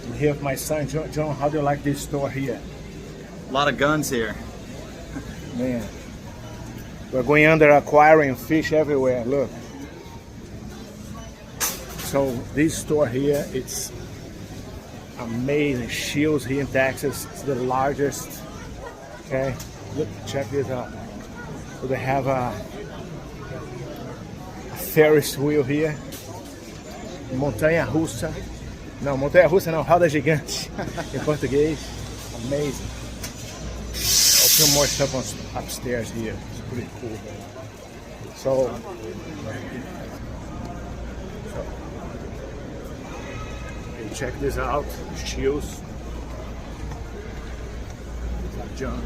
I'm here with my son, John. How do you like this store here? A lot of guns here. Man, we're going under aquarium, fish everywhere, look. So this store here, it's amazing. Scheels here in Texas, it's the largest. Okay, look, check this out. So they have a Ferris wheel here. Montanha russa. Não, montanha russa não, roda gigante em português. Amazing. I'll feel more stuff upstairs here. It's pretty cool. So hey, check this out. Scheels. John.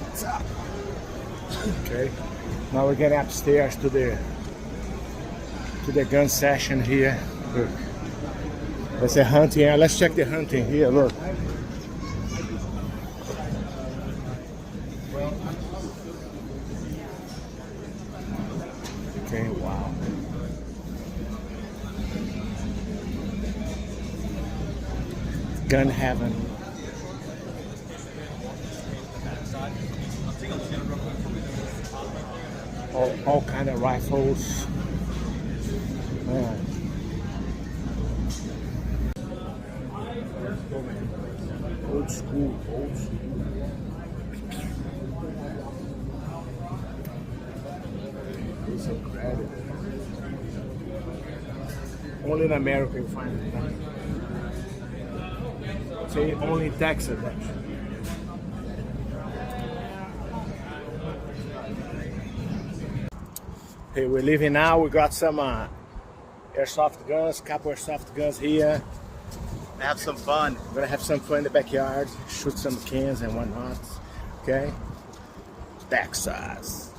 What's up? Okay. Now we're getting upstairs to the gun session here. Look. There's a hunting. Let's check the hunting here. Look. Okay, wow. Gun heaven. All kind of rifles. Man. Old school, old school. It's incredible. Only in America you find it. Say only in Texas, actually. Hey, we're leaving now. We got some airsoft guns, couple airsoft guns here. Have some fun. We're gonna have some fun in the backyard, shoot some cans and whatnot. Okay, Texas.